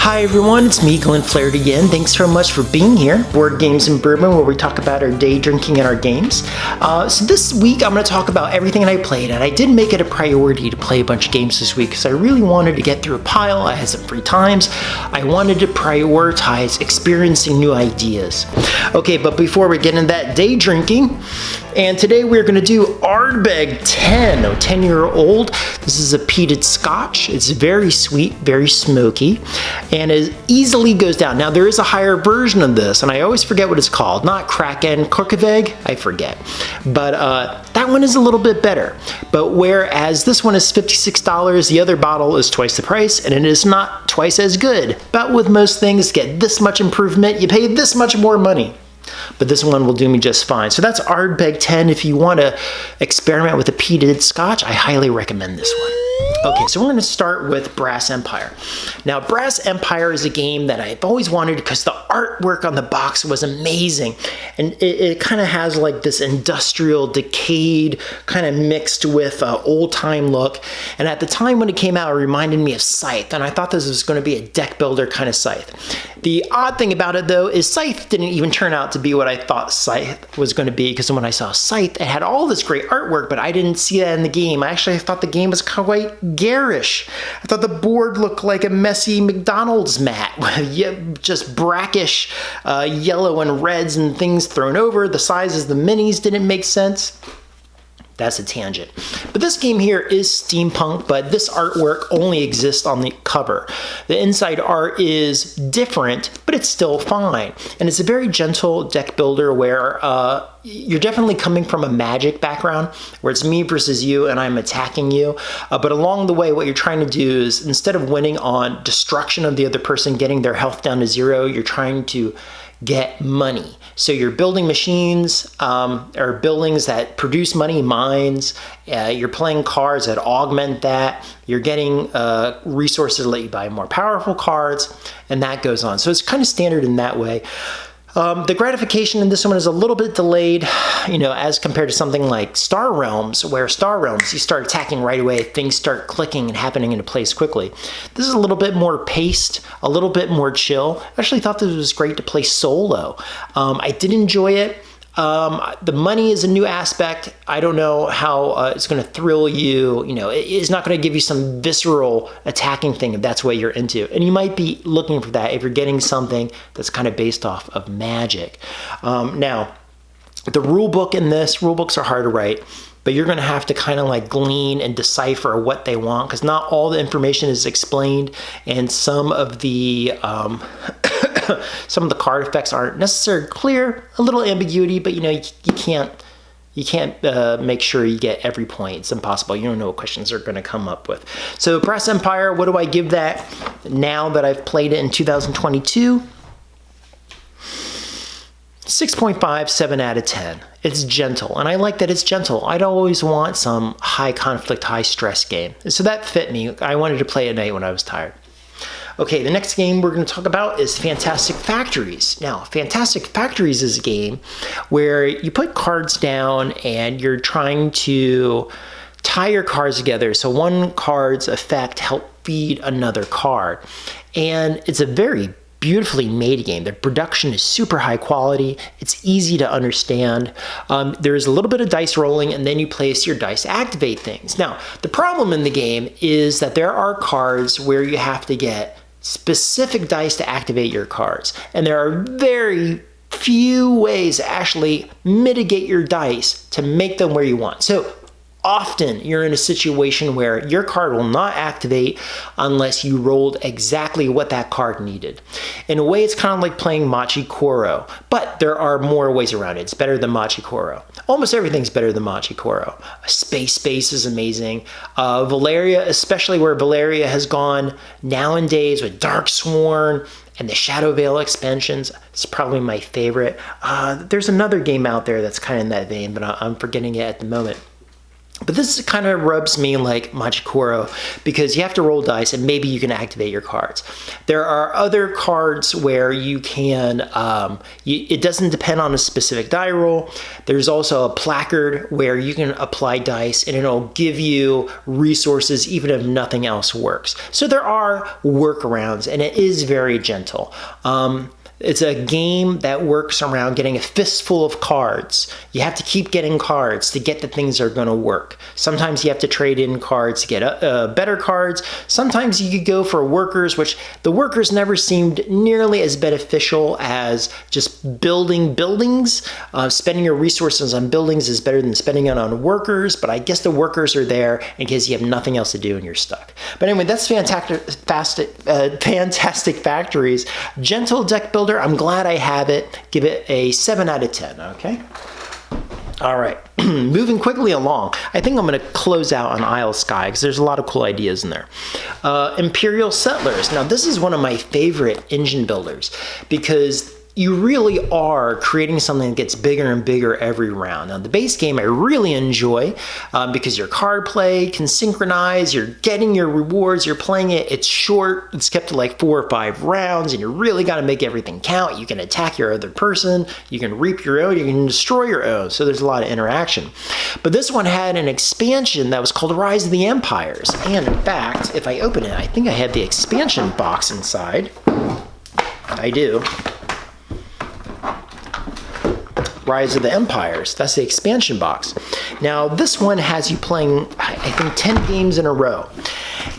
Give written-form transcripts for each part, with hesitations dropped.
Hi everyone, it's me, Glenn Flaherty again. Thanks so much for being here. Board Games and Bourbon, where we talk about our day drinking and our games. So this week I'm going to talk about everything that I played, and I did make it a priority to play a bunch of games this week because I really wanted to get through a pile. I had some free times. I wanted to prioritize experiencing new ideas. Okay, but before we get into that day drinking, and today we're going to do Ardbeg 10, a 10-year-old. This is a peated scotch. It's very sweet, very smoky, and it easily goes down. Now there is a higher version of this, and I always forget what it's called. Not Kraken, Korkeveg, I forget. But that one is a little bit better. But whereas this one is $56, the other bottle is twice the price, and it is not twice as good. But with most things, get this much improvement, you pay this much more money. But this one will do me just fine. So that's Ardbeg 10. If you want to experiment with a peated scotch, I highly recommend this one. Okay, so we're going to start with Brass Empire. Now, Brass Empire is a game that I've always wanted because the artwork on the box was amazing. And it kind of has like this industrial, decayed, kind of mixed with old-time look. And at the time when it came out, it reminded me of Scythe. And I thought this was going to be a deck builder kind of Scythe. The odd thing about it, though, is Scythe didn't even turn out to be what I thought Scythe was going to be, because when I saw Scythe, it had all this great artwork, but I didn't see that in the game. I actually thought the game was quite garish. I thought the board looked like a messy McDonald's mat with just brackish yellow and reds and things thrown over. The sizes of the minis didn't make sense. That's a tangent. But this game here is steampunk, but this artwork only exists on the cover. The inside art is different, but it's still fine. And it's a very gentle deck builder where you're definitely coming from a Magic background, where it's me versus you and I'm attacking you. But along the way, what you're trying to do is, instead of winning on destruction of the other person, getting their health down to 0, you're trying to get money. So you're building machines or buildings that produce money, mines. You're playing cards that augment that. You're getting resources to let you buy more powerful cards, and that goes on. So it's kind of standard in that way. The gratification in this one is a little bit delayed, as compared to something like Star Realms, where Star Realms, you start attacking right away, things start clicking and happening into place quickly. This is a little bit more paced, a little bit more chill. I actually thought this was great to play solo. I did enjoy it. The money is a new aspect. I don't know how it's going to thrill you. It's not going to give you some visceral attacking thing if that's what you're into. And you might be looking for that if you're getting something that's kind of based off of Magic. Now, the rule book in this, rule books are hard to write, but you're going to have to kind of like glean and decipher what they want, because not all the information is explained, and some of the some of the card effects aren't necessarily clear, a little ambiguity, but you can't make sure you get every point. It's impossible. You don't know what questions are going to come up with. So Brass Empire, what do I give that now that I've played it in 2022? 6.5, 7 out of 10. It's gentle, and I like that it's gentle. I'd always want some high conflict, high stress game. So that fit me. I wanted to play at night when I was tired. Okay, the next game we're going to talk about is Fantastic Factories. Now, Fantastic Factories is a game where you put cards down and you're trying to tie your cards together so one card's effect help feed another card. And it's a very beautifully made game. The production is super high quality. It's easy to understand. There's a little bit of dice rolling, and then you place your dice to activate things. Now, the problem in the game is that there are cards where you have to get specific dice to activate your cards. And there are very few ways to actually mitigate your dice to make them where you want. So often you're in a situation where your card will not activate unless you rolled exactly what that card needed. In a way, it's kind of like playing Machi Koro, but there are more ways around it. It's better than Machi Koro. Almost everything's better than Machi Koro. Space is amazing. Valeria, especially where Valeria has gone nowadays with Darksworn and the Shadow Veil expansions, it's probably my favorite. There's another game out there that's kind of in that vein, but I'm forgetting it at the moment. But this kind of rubs me like Magikoro because you have to roll dice and maybe you can activate your cards. There are other cards where you can, it doesn't depend on a specific die roll. There's also a placard where you can apply dice and it'll give you resources even if nothing else works. So there are workarounds and it is very gentle. It's a game that works around getting a fistful of cards. You have to keep getting cards to get the things that are going to work. Sometimes you have to trade in cards to get better cards. Sometimes you could go for workers, which the workers never seemed nearly as beneficial as just building buildings. Spending your resources on buildings is better than spending it on workers, but I guess the workers are there in case you have nothing else to do and you're stuck. But anyway, that's Fantastic Factories. Gentle deck builder. I'm glad I have it. Give it a 7 out of 10, okay? All right, moving quickly along. I think I'm gonna close out on Isle Sky because there's a lot of cool ideas in there. Imperial Settlers. Now this is one of my favorite engine builders because you really are creating something that gets bigger and bigger every round. Now the base game I really enjoy because your card play can synchronize, you're getting your rewards, you're playing it, it's short, it's kept to like 4 or 5 rounds and you really gotta make everything count. You can attack your other person, you can reap your own, you can destroy your own, so there's a lot of interaction. But this one had an expansion that was called Rise of the Empires, and in fact, if I open it, I think I had the expansion box inside. I do. Rise of the Empires. That's the expansion box. Now, this one has you playing, I think, 10 games in a row.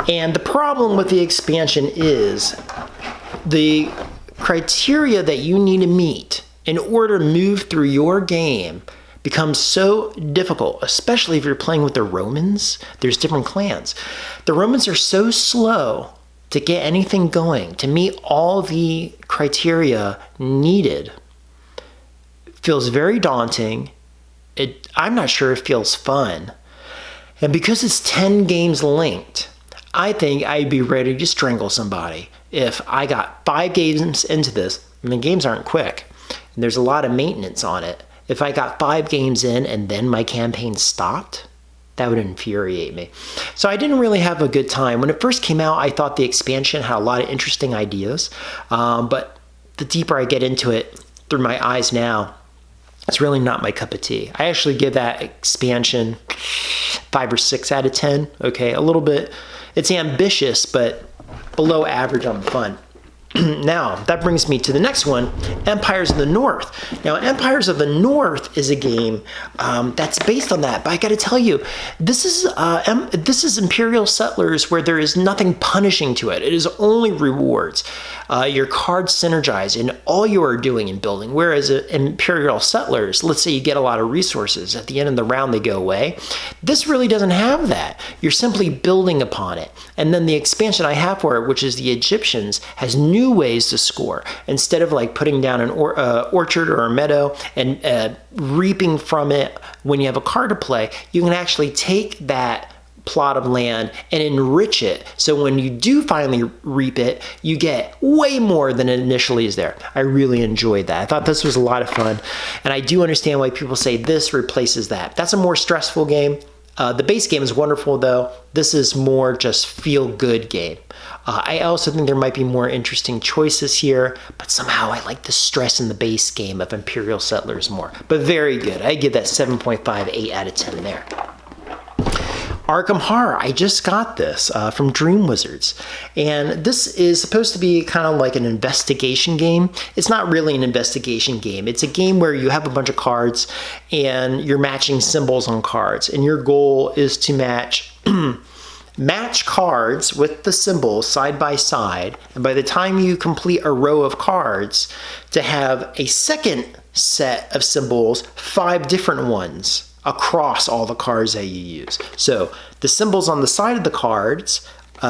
And the problem with the expansion is the criteria that you need to meet in order to move through your game becomes so difficult, especially if you're playing with the Romans. There's different clans. The Romans are so slow to get anything going, to meet all the criteria needed. Feels very daunting. I'm not sure it feels fun. And because it's 10 games linked, I think I'd be ready to strangle somebody if I got 5 games into this. I mean, games aren't quick, and there's a lot of maintenance on it. If I got 5 games in and then my campaign stopped, that would infuriate me. So I didn't really have a good time. When it first came out, I thought the expansion had a lot of interesting ideas, but the deeper I get into it through my eyes now, it's really not my cup of tea. I actually give that expansion 5 or 6 out of 10. Okay, a little bit, it's ambitious, but below average on fun. Now, that brings me to the next one, Empires of the North. Now, Empires of the North is a game that's based on that, but I gotta tell you, this is Imperial Settlers where there is nothing punishing to it. It is only rewards. Your cards synergize in all you are doing in building, whereas Imperial Settlers, let's say you get a lot of resources, at the end of the round they go away. This really doesn't have that. You're simply building upon it. And then the expansion I have for it, which is the Egyptians, has new ways to score. Instead of like putting down an orchard or a meadow and reaping from it when you have a card to play, you can actually take that plot of land and enrich it. So when you do finally reap it, you get way more than initially is there. I really enjoyed that. I thought this was a lot of fun. And I do understand why people say this replaces that. That's a more stressful game. The base game is wonderful though. This is more just feel-good game. I also think there might be more interesting choices here, but somehow I like the stress in the base game of Imperial Settlers more. But very good. I give that 7.5, 8 out of 10 there. Arkham Horror, I just got this from Dream Wizards, and this is supposed to be kind of like an investigation game. It's not really an investigation game. It's a game where you have a bunch of cards and you're matching symbols on cards, and your goal is to match match cards with the symbols side by side, and by the time you complete a row of cards, to have a second set of symbols, 5 different ones across all the cards that you use. So the symbols on the side of the cards,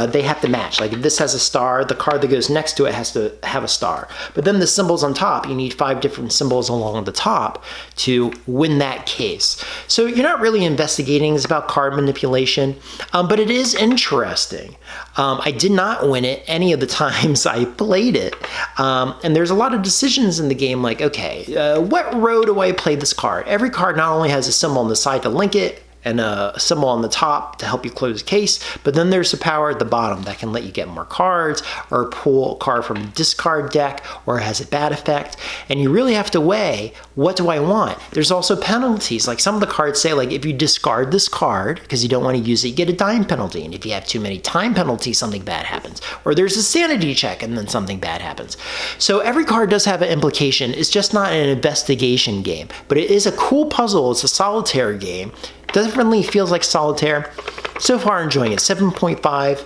they have to match. Like if this has a star, the card that goes next to it has to have a star. But then the symbols on top, you need 5 different symbols along the top to win that case. So you're not really investigating, it's about card manipulation, but it is interesting. I did not win it any of the times I played it. And there's a lot of decisions in the game like, okay, what row do I play this card? Every card not only has a symbol on the side to link it, and a symbol on the top to help you close the case, but then there's a power at the bottom that can let you get more cards or pull a card from a discard deck, or it has a bad effect, and you really have to weigh, what do I want? There's also penalties. Like some of the cards say, like if you discard this card because you don't want to use it, you get a time penalty, and if you have too many time penalties, something bad happens. Or there's a sanity check and then something bad happens. So every card does have an implication. It's just not an investigation game, but it is a cool puzzle. It's a solitaire game. Definitely feels like solitaire. So far enjoying it. 7.5,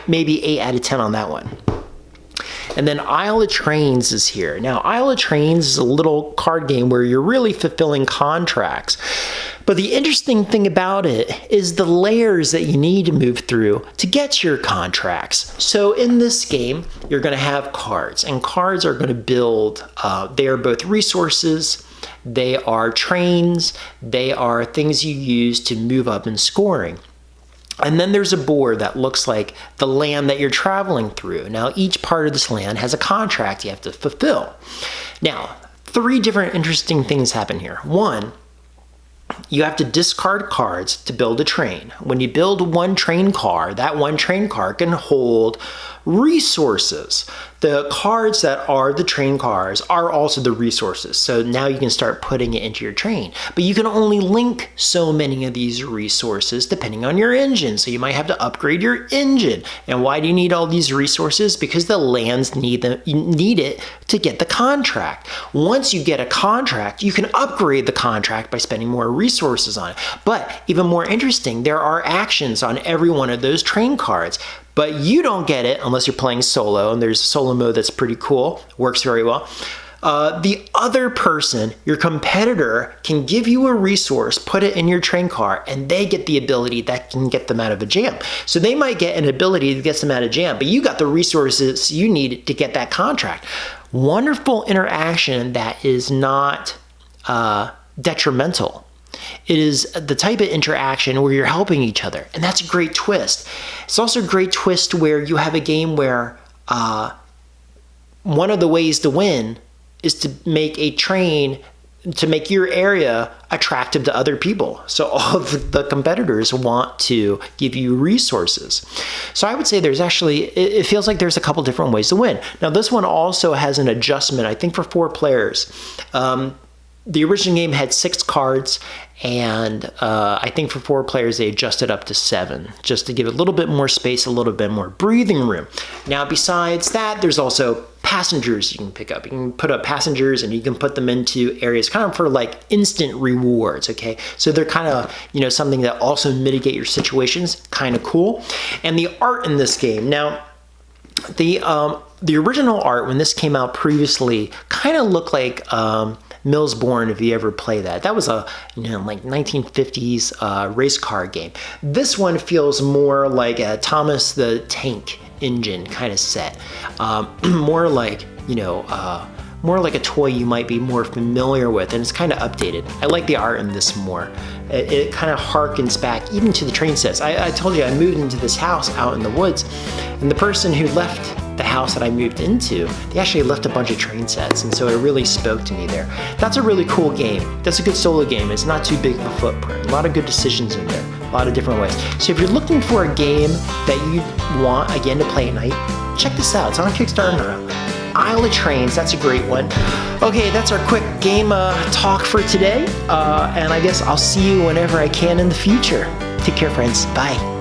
maybe 8 out of 10 on that one. And then Isle of Trains is here. Now, Isle of Trains is a little card game where you're really fulfilling contracts. But the interesting thing about it is the layers that you need to move through to get to your contracts. So in this game, you're going to have cards, and cards are going to build, they are both resources, they are trains, they are things you use to move up in scoring. And then there's a board that looks like the land that you're traveling through. Now, each part of this land has a contract you have to fulfill. Now, 3 different interesting things happen here. 1, you have to discard cards to build a train. When you build one train car, that one train car can hold resources. The cards that are the train cars are also the resources. So now you can start putting it into your train. But you can only link so many of these resources depending on your engine. So you might have to upgrade your engine. And why do you need all these resources? Because the lands need it to get the contract. Once you get a contract, you can upgrade the contract by spending more resources on it. But even more interesting, there are actions on every one of those train cards. But you don't get it unless you're playing solo, and there's solo mode that's pretty cool, works very well. The other person, your competitor, can give you a resource, put it in your train car, and they get the ability that can get them out of a jam. So they might get an ability that gets them out of jam, but you got the resources you need to get that contract. Wonderful interaction that is not detrimental. It is the type of interaction where you're helping each other, and that's a great twist. It's also a great twist where you have a game where one of the ways to win is to make a train, to make your area attractive to other people. So all of the competitors want to give you resources. So I would say there's actually, it feels like there's a couple different ways to win. Now this one also has an adjustment, I think for 4 players. The original game had 6 cards, and I think for 4 players they adjusted up to 7, just to give it a little bit more space, a little bit more breathing room. Now besides that, there's also passengers you can pick up. You can put up passengers and you can put them into areas kind of for like instant rewards, okay? So they're kind of, something that also mitigate your situations, kind of cool. And the art in this game, now, the original art when this came out previously kind of looked like Millsborne, if you ever play that. That was a like 1950s race car game. This one feels more like a Thomas the Tank Engine kind of set. More like, more like a toy you might be more familiar with, and it's kind of updated. I like the art in this more. It kind of harkens back even to the train sets. I told you I moved into this house out in the woods, and the person who left the house that I moved into, they actually left a bunch of train sets, and so it really spoke to me there. That's a really cool game. That's a good solo game. It's not too big of a footprint. A lot of good decisions in there, a lot of different ways. So if you're looking for a game that you want, again, to play at night, check this out. It's on Kickstarter now. Isle of Trains, that's a great one. Okay, that's our quick game talk for today, and I guess I'll see you whenever I can in the future. Take care, friends. Bye.